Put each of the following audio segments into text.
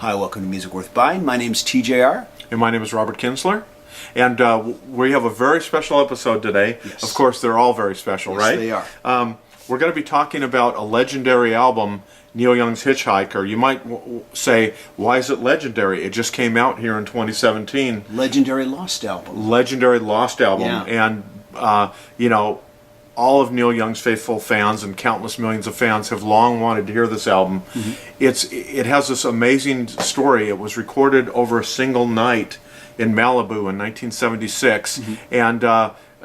Hi, welcome to Music Worth Buying. My name's TJR. And my name is Robert Kinsler. And we have a very special episode today. Yes. Of course, they're all very special, Yes, right? they are. We're going to be talking about a legendary album, Neil Young's Hitchhiker. You might say, why is it legendary? It just came out here in 2017. Legendary Lost Album. Legendary Lost Album. Yeah. And, you know, all of Neil Young's faithful fans and countless millions of fans have long wanted to hear this album. Mm-hmm. It has this amazing story. It was recorded over a single night in Malibu in 1976. Mm-hmm. And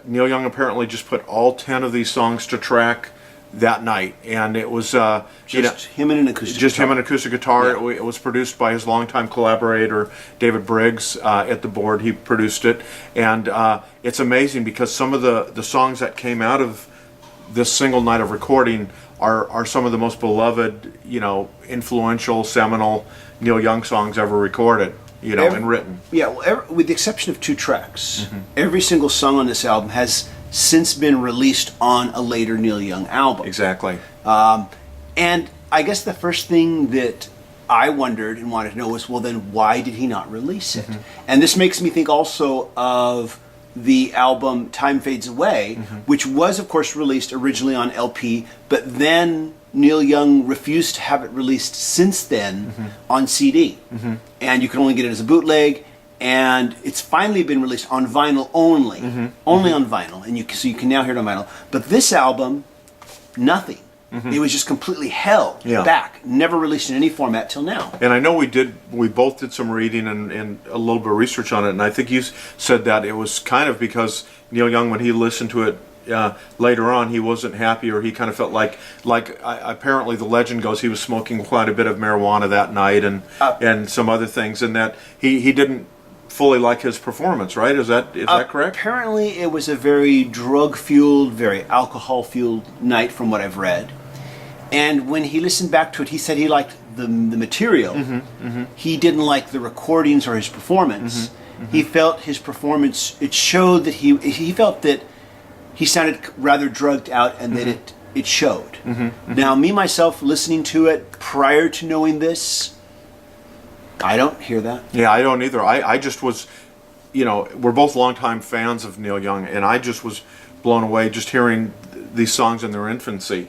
Neil Young apparently just put all 10 of these songs to track that night, and it was just him and an acoustic guitar. Just him and acoustic guitar. Yeah. It was produced by his longtime collaborator David Briggs at the board. He produced it, and it's amazing because some of the songs that came out of this single night of recording are some of the most beloved, influential, seminal Neil Young songs ever recorded, and written. Yeah, well, with the exception of 2 tracks, every single song on this album has since been released on a later Neil Young album. Exactly. And I guess the first thing that I wondered and wanted to know was, well, then why did he not release it? And this makes me think also of the album Time Fades Away, which was, of course, released originally on LP, but then Neil Young refused to have it released since then on CD. And you can only get it as a bootleg. And it's finally been released on vinyl only, only on vinyl, and so you can now hear it on vinyl. But this album, nothing. It was just completely held back, never released in any format till now. And I know we both did some reading and a little bit of research on it, and I think you said that it was kind of because Neil Young, when he listened to it later on, he wasn't happy, or he kind of felt like apparently the legend goes he was smoking quite a bit of marijuana that night and some other things, and that he didn't fully like his performance, right? Is that correct? Apparently it was a very drug-fueled, very alcohol-fueled night from what I've read. And when he listened back to it, he said he liked the material. He didn't like the recordings or his performance. He felt his performance, it showed that he felt that he sounded rather drugged out and that it showed. Now, me, myself, listening to it prior to knowing this, I don't hear that. Yeah, I don't either. I just was, we're both longtime fans of Neil Young, and I just was blown away just hearing these songs in their infancy.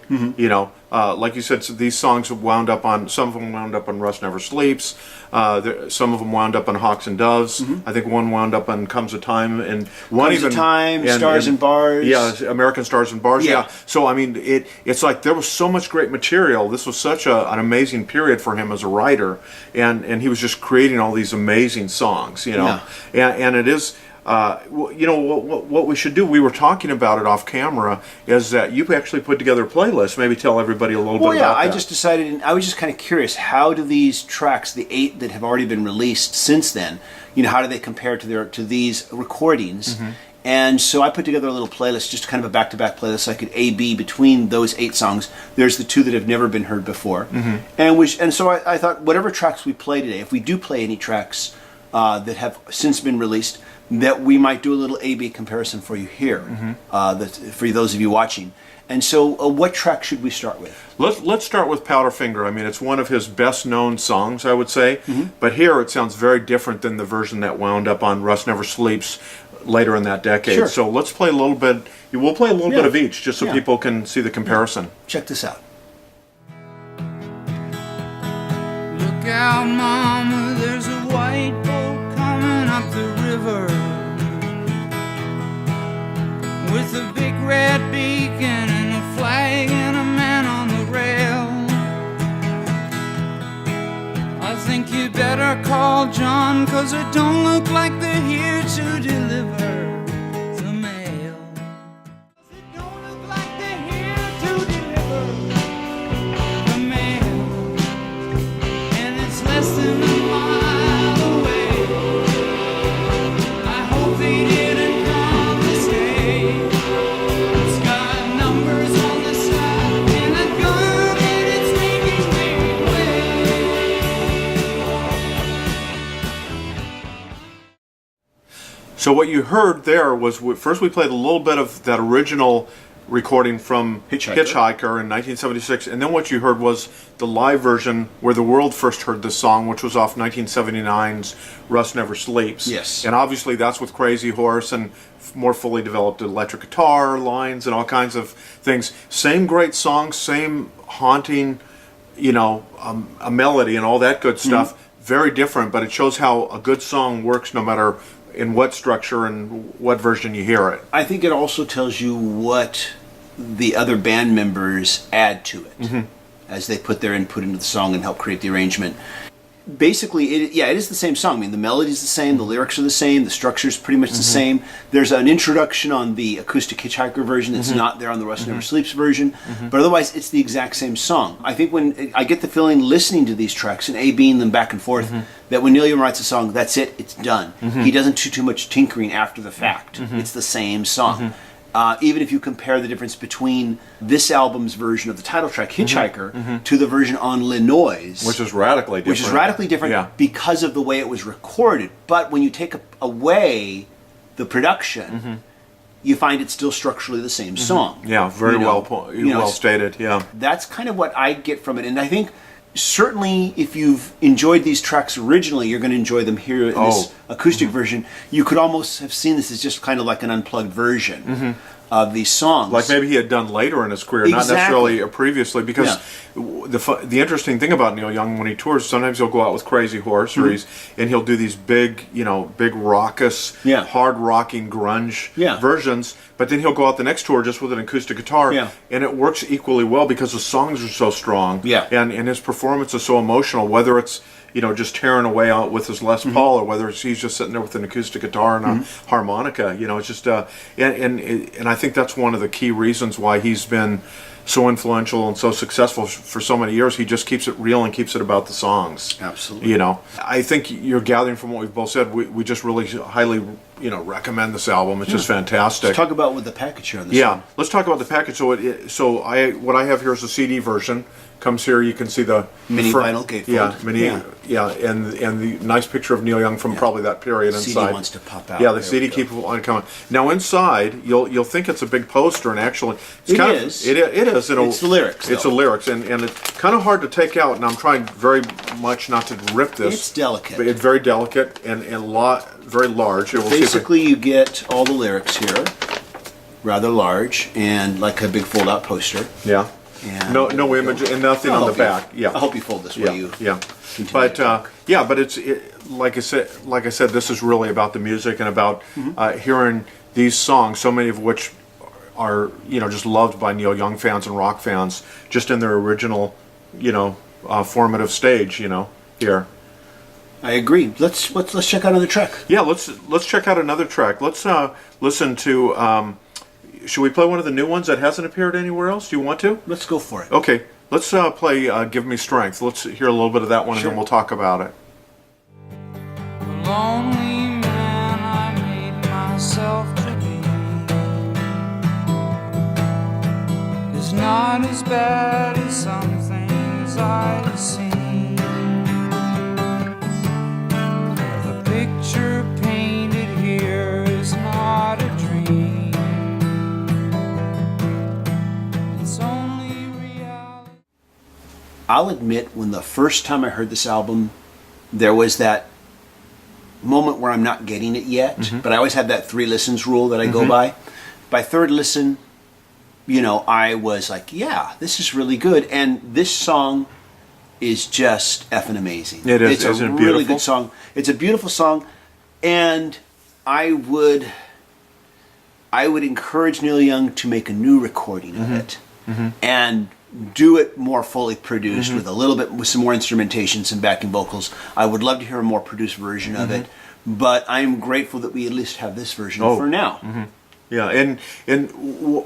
Like you said, so these songs wound up on, some of them wound up on Rust Never Sleeps, some of them wound up on Hawks and Doves. I think one wound up on Comes a Time, and one Comes a Time, Stars and Bars. Yeah, American Stars and Bars. Yeah. So I mean, it's like there was so much great material. This was such an amazing period for him as a writer, and he was just creating all these amazing songs. And it is. What we should do, we were talking about it off camera, is that you actually put together a playlist. Maybe tell everybody a little bit about that. I just decided, I was just kind of curious, how do these tracks, the 8 that have already been released since then, how do they compare to these recordings? And so I put together a little playlist, just kind of a back-to-back playlist, so I could A-B between those 8 songs. There's the 2 that have never been heard before. And so I thought, whatever tracks we play today, if we do play any tracks that have since been released, that we might do a little A-B comparison for you here, for those of you watching. And so what track should we start with? Let's start with Powderfinger. I mean, it's one of his best-known songs, I would say. But here it sounds very different than the version that wound up on Rust Never Sleeps later in that decade. Sure. So let's play a little bit. We'll play a little bit of each, just so people can see the comparison. Check this out. Look out, Mama, there's a white boat coming up the river with a big red beacon and a flag and a man on the rail. I think you better call John, 'cause it don't look like they're here to deliver the mail. It don't look like they're here to deliver the mail, and it's less than a mile away. I hope they didn't come this day. It's got numbers on the side and a gun, and it's making me wait. So what you heard there was, first we played a little bit of that original recording from Hitchhiker in 1976, and then what you heard was the live version where the world first heard this song, which was off 1979's Rust Never Sleeps. Yes. And obviously that's with Crazy Horse and more fully developed electric guitar lines and all kinds of things. Same great song, same haunting, a melody and all that good stuff. Very different, but it shows how a good song works no matter in what structure and what version you hear it. I think it also tells you what the other band members add to it as they put their input into the song and help create the arrangement. Basically, it is the same song. I mean, the melody's the same, the lyrics are the same, the structure's pretty much the same. There's an introduction on the acoustic Hitchhiker version that's not there on the Rust Never Sleeps version, but otherwise it's the exact same song. I think when I get the feeling listening to these tracks and A-Bing them back and forth, that when Neil Young writes a song, that's it, it's done. He doesn't do too much tinkering after the fact. It's the same song. Even if you compare the difference between this album's version of the title track, Hitchhiker, to the version on Linois, which is radically different. Yeah. Because of the way it was recorded. But when you take away the production, you find it's still structurally the same song. Yeah, very well stated. Yeah, that's kind of what I get from it, and I think certainly if you've enjoyed these tracks originally, you're going to enjoy them here in this acoustic version. You could almost have seen this as just kind of like an unplugged version of these songs. Like maybe he had done later in his career, not necessarily previously, because the interesting thing about Neil Young when he tours, sometimes he'll go out with Crazy Horse, or and he'll do these big raucous, hard rocking grunge versions, but then he'll go out the next tour just with an acoustic guitar, and it works equally well because the songs are so strong, and his performance is so emotional, whether it's just tearing away out with his Les Paul, or whether he's just sitting there with an acoustic guitar and a harmonica. It's just and I think that's one of the key reasons why he's been so influential and so successful for so many years. He just keeps it real and keeps it about the songs. Absolutely. I think you're gathering from what we've both said. We just really highly recommend this album. It's just fantastic. Let's talk about what the package here on this one. Let's talk about the package. So what I have here is the CD version. Comes here, you can see the mini vinyl gatefold. And the nice picture of Neil Young from probably that period inside. CD wants to pop out. Yeah, the CD keeps on coming. Now inside, you'll think it's a big poster, and actually, it is. It's the lyrics. It's the lyrics, and it's kind of hard to take out. And I'm trying very much not to rip this. It's delicate. But it's very delicate and very large. Basically, you get all the lyrics here, rather large, and like a big fold-out poster. Yeah. And no image and nothing on the back. I hope you fold this way. But but it's like I said, this is really about the music and about hearing these songs, so many of which are just loved by Neil Young fans and rock fans, just in their original formative stage. Here. I agree. Let's check out another track. Yeah, let's check out another track. Let's listen to. Should we play one of the new ones that hasn't appeared anywhere else? Do you want to? Let's go for it. Okay, let's play Give Me Strength. Let's hear a little bit of that one, and then we'll talk about it. The lonely man I made myself to be is not as bad as some things I've seen. The picture painted here is not a dream. I'll admit, when the first time I heard this album, there was that moment where I'm not getting it yet, but I always have that 3 listens rule that I go by. By third listen, I was like, yeah, this is really good. And this song is just effing amazing. It is. It's a really good song. It's a beautiful song, and I would encourage Neil Young to make a new recording of it, and do it more fully produced with some more instrumentation, some backing vocals. I would love to hear a more produced version of it, but I'm grateful that we at least have this version for now. Yeah, and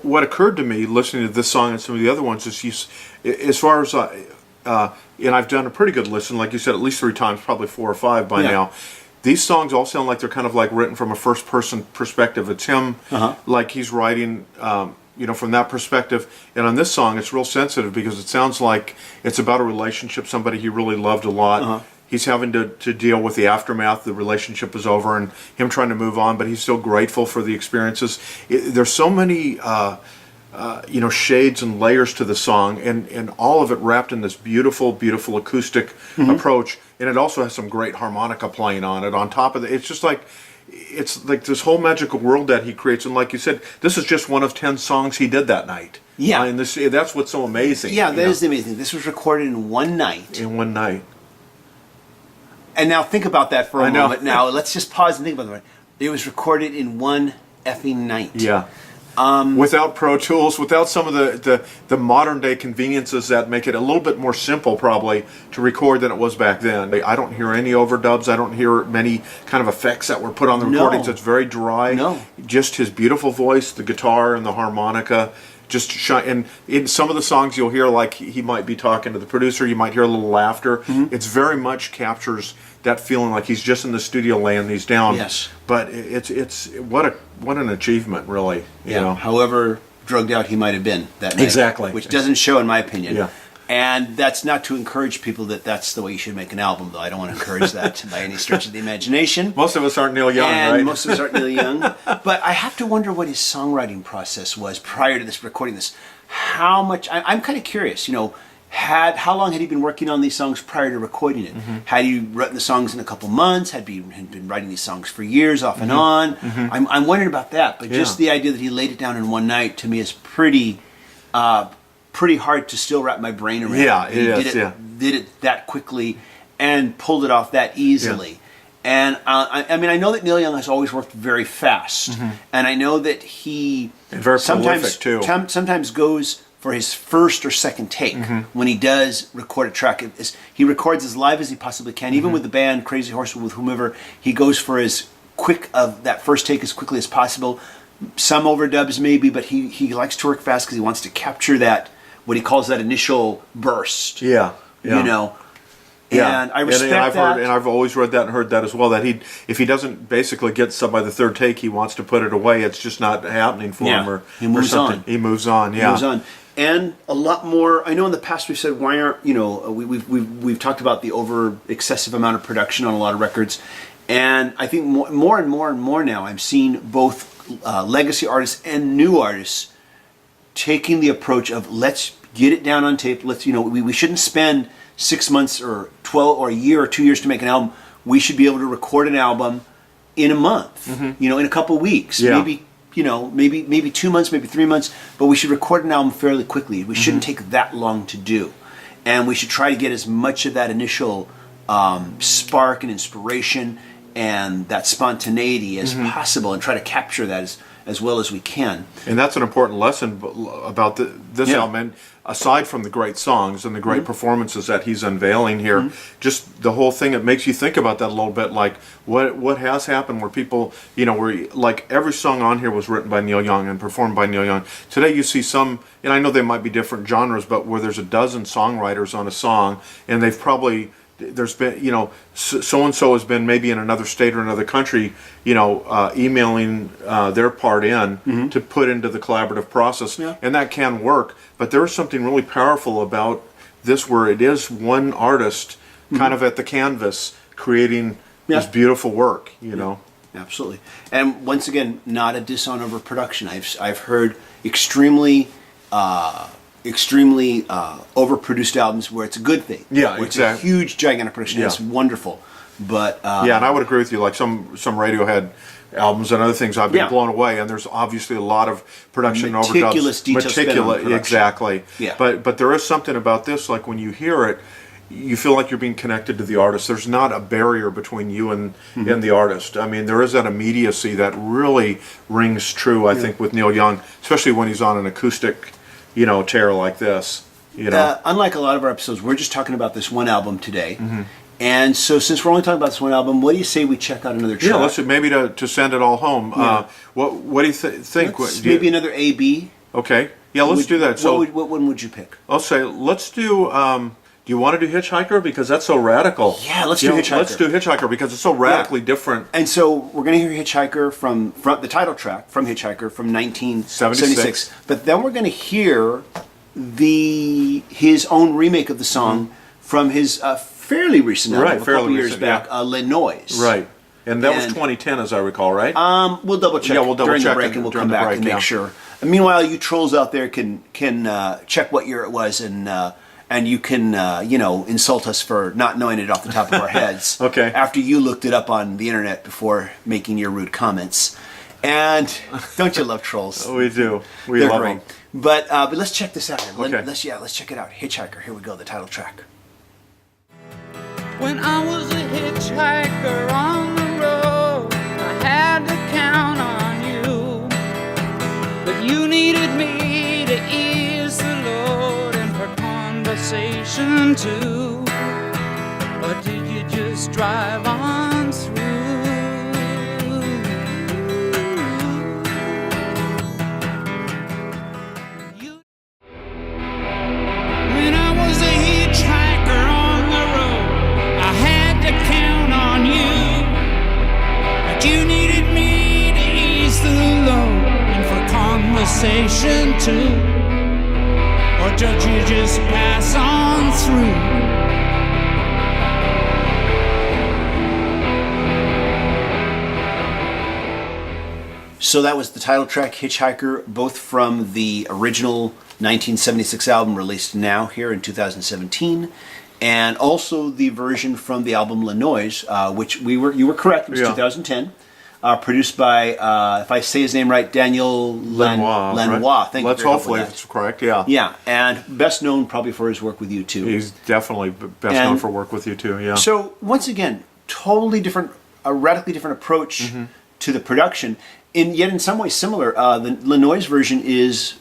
what occurred to me listening to this song and some of the other ones is, as far as and I've done a pretty good listen, like you said, at least 3 times, probably 4 or 5 by now. These songs all sound like they're kind of like written from a first-person perspective. It's him, like he's writing. From that perspective. And on this song, it's real sensitive because it sounds like it's about a relationship, somebody he really loved a lot. He's having to deal with the aftermath. The relationship is over and him trying to move on, but he's still grateful for the experiences. There's so many shades and layers to the song, and all of it wrapped in this beautiful, beautiful acoustic approach. And it also has some great harmonica playing on it. On top of it, it's like this whole magical world that he creates. And like you said, this is just one of 10 songs he did that night. Yeah, and that's what's so amazing. Yeah, that is the amazing thing. This was recorded in one night. In one night. And now think about that for a moment. Now let's just pause and think about it. It was recorded in one effing night. Yeah. Without Pro Tools, without some of the modern day conveniences that make it a little bit more simple probably to record than it was back then. I don't hear any overdubs. I don't hear many kind of effects that were put on the recordings. It's very dry. No. Just his beautiful voice, the guitar and the harmonica. Just shine. And in some of the songs you'll hear like he might be talking to the producer. You might hear a little laughter. It's very much captures that feeling like he's just in the studio laying these down. Yes. But it's what an achievement, really. You know? However drugged out he might have been that night. Exactly. Which doesn't show, in my opinion. Yeah. And that's not to encourage people that that's the way you should make an album, though. I don't want to encourage that by any stretch of the imagination. Most of us aren't Neil Young, and right? most of us aren't Neil Young. But I have to wonder what his songwriting process was prior to this recording this. How much? I'm kind of curious. How long had he been working on these songs prior to recording it? Had he written the songs in a couple months? Had been writing these songs for years, off and on? I'm wondering about that. But just the idea that he laid it down in one night to me is pretty hard to still wrap my brain around. Yeah, He did it that quickly and pulled it off that easily. Yeah. And I know that Neil Young has always worked very fast, and I know that he very prolific too. Sometimes goes for his first or second take when he does record a track. He records as live as he possibly can, even with the band, Crazy Horse, with whomever. He goes for as quick of that first take as quickly as possible. Some overdubs maybe, but he likes to work fast because he wants to capture that, what he calls that initial burst. Yeah. And I respect that. And I've always read that and heard that as well. That if he doesn't basically get some by the third take, he wants to put it away. It's just not happening for him, or he moves on. He moves on. Yeah. He moves on. And a lot more. I know in the past we've said, why aren't we've talked about the excessive amount of production on a lot of records, and I think more and more now I'm seeing both legacy artists and new artists taking the approach of let's get it down on tape. Let's we shouldn't spend 6 months or 12 or a year or 2 years to make an album. We should be able to record an album in a month. In a couple weeks, maybe 2 months, maybe 3 months. But we should record an album fairly quickly. We shouldn't take that long to do, and we should try to get as much of that initial spark and inspiration and that spontaneity as possible, and try to capture that as well as we can. And that's an important lesson about this album. And aside from the great songs and the great performances that he's unveiling here, just the whole thing, it makes you think about that a little bit, like what has happened where people, where like every song on here was written by Neil Young and performed by Neil Young. Today you see some, and I know they might be different genres, but where there's a dozen songwriters on a song, and they've probably, there's been, so-and-so has been maybe in another state or another country, emailing their part in to put into the collaborative process. Yeah. And that can work. But there is something really powerful about this where it is one artist kind of at the canvas creating this beautiful work, Absolutely. And once again, not a diss on overproduction. I've heard extremely overproduced albums where it's a good thing. Yeah, where exactly. It's a huge, gigantic production. Yeah. It's wonderful. But and I would agree with you. Like some Radiohead albums and other things, I've been blown away. And there's obviously a lot of production meticulous overdubs. Meticulous, exactly. Yeah. But there is something about this. Like when you hear it, you feel like you're being connected to the artist. There's not a barrier between you and the artist. I mean, there is that immediacy that really rings true. I think with Neil Young, especially when he's on an acoustic, tear like this. Unlike a lot of our episodes, we're just talking about this one album today. And so since we're only talking about this one album, what do you say we check out another track? Yeah, let's maybe to send it all home. Yeah. What do you think? Maybe another A-B. Okay. Yeah, let's do that. So what one would you pick? I'll say, let's do... do you want to do Hitchhiker? Because that's so radical. Yeah, let's do Hitchhiker. Let's do Hitchhiker because it's so radically different. And so we're going to hear Hitchhiker from the title track from Hitchhiker from 1976. But then we're going to hear his own remake of the song from his fairly recent album, a couple years back, Les Noise. Right. And that was 2010, as I recall, right? We'll double check. Yeah, we'll double during check the break, it and we'll during come the back break, and make yeah. sure. Meanwhile, you trolls out there can check what year it was, and you can insult us for not knowing it off the top of our heads. Okay. After you looked it up on the internet before making your rude comments. And don't you love trolls? We do. We They're love great. them. But let's check this out. Okay. Let's check it out. Hitchhiker. Here we go. The title track. When I was a hitchhiker on the road, I had to count on you. But you needed me to ease the load and for conversation too. Or did you just drive on through? When I was a hitchhiker on the road, I had to count on you. But you needed me to ease the load and for conversation too. Or did you just pass on through? So that was the title track, Hitchhiker, both from the original 1976 album released now here in 2017, and also the version from the album Le Noise, which you were correct, it was Yeah. 2010, produced by, if I say his name right, Daniel Lanois. Lanois. Right? Thank you Let's very much hopefully for that. it's correct. Yeah. Yeah, and best known probably for his work with you too. He's definitely best And- known for work with you too. Yeah. So once again, totally different, a radically different approach Mm-hmm. to the production. Yet in some ways similar. The Lanois version is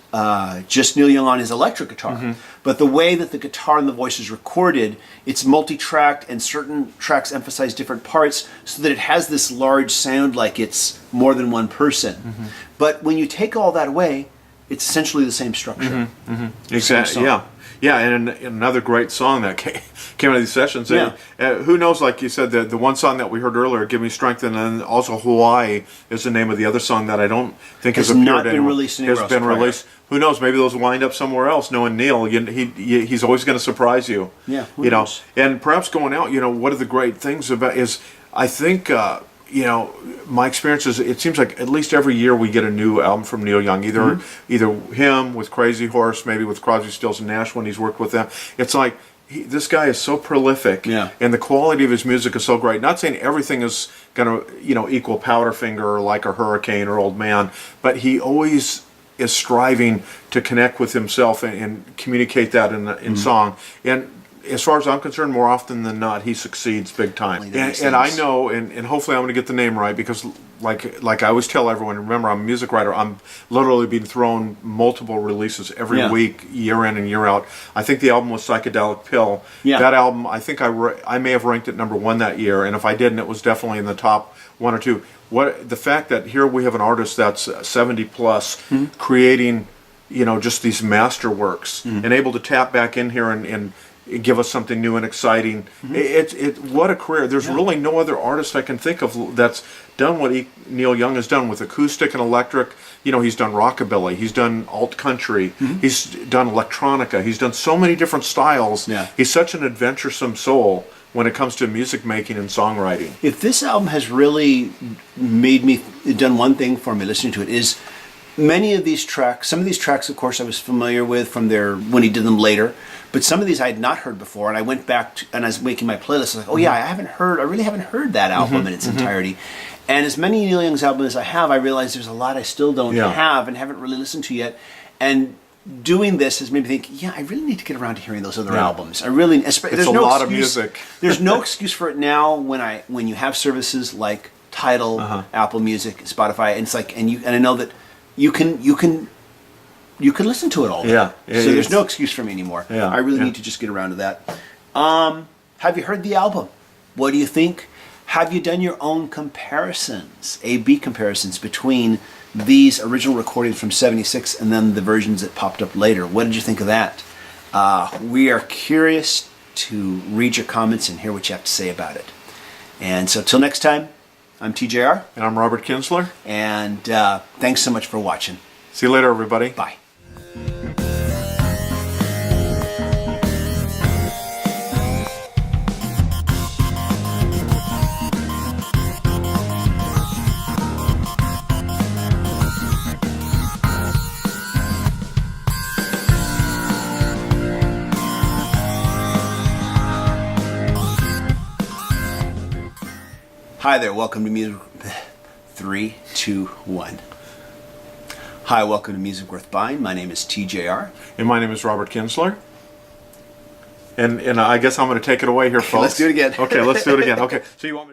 just Neil Young on his electric guitar, Mm-hmm. but the way that the guitar and the voice is recorded, it's multi-tracked, and certain tracks emphasize different parts, so that it has this large sound like it's more than one person. Mm-hmm. But when you take all that away, it's essentially the same structure. Exactly. song. Yeah. Yeah, and another great song that came out of these sessions. Yeah. Who knows? Like you said, the one song that we heard earlier, "Give Me Strength," and then also "Hawaii" is the name of the other song that I don't think has Has appeared not been anywhere. released anywhere Has else been prior. released. Who knows? Maybe those wind up somewhere else. Knowing Neil, he's always going to surprise you. Yeah, who you know, knows? and perhaps going out. One of the great things about is I think. My experience is it seems like at least every year we get a new album from Neil Young, either him with Crazy Horse, maybe with Crosby, Stills and Nash when he's worked with them. It's like this guy is so prolific, Yeah. and the quality of his music is so great. Not saying everything is going to equal Powderfinger or like a Hurricane or Old Man, but he always is striving to connect with himself and communicate that in song. And as far as I'm concerned, more often than not, he succeeds big time. That makes And I sense. know, and hopefully I'm going to get the name right, because like I always tell everyone, remember, I'm a music writer. I'm literally being thrown multiple releases every Yeah. week, year in and year out. I think the album was Psychedelic Pill. Yeah. That album, I think I may have ranked it number 1 that year, and if I didn't, it was definitely in the top 1 or 2. The fact that here we have an artist that's 70 plus creating, just these masterworks and able to tap back in here and give us something new and exciting. What a career. There's really no other artist I can think of that's done what Neil Young has done with acoustic and electric. He's done rockabilly, he's done alt country, he's done electronica, he's done so many different styles. Yeah. He's such an adventuresome soul when it comes to music making and songwriting. If this album has really done one thing for me listening to it, is many of these tracks, some of these tracks, of course, I was familiar with from when he did them later, but some of these I had not heard before, and I went back and I was making my playlist. I was like, oh yeah, I really haven't heard that album in its entirety. And as many Neil Young's albums as I have, I realize there's a lot I still don't have and haven't really listened to yet. And doing this has made me think, I really need to get around to hearing those other albums. I really, there's a lot of music. There's no excuse for it now when you have services like Tidal, Apple Music, Spotify, and it's like, and I know that you can listen to it all. Yeah. So there's no excuse for me anymore. Yeah, I really yeah. need to just get around to that. Have you heard the album? What do you think? Have you done your own comparisons, A/B comparisons between these original recordings from '76 and then the versions that popped up later? What did you think of that? We are curious to read your comments and hear what you have to say about it. And so till next time, I'm TJR, And I'm Robert Kinsler. and thanks so much for watching. See you later, everybody. Bye. Hi there, welcome to Music. 3, 2, 1. Hi, welcome to Music Worth Buying. My name is TJR. And my name is Robert Kinsler. And I guess I'm going to take it away here, folks. Let's do it again. Okay, let's do it again. Okay, so you want me to...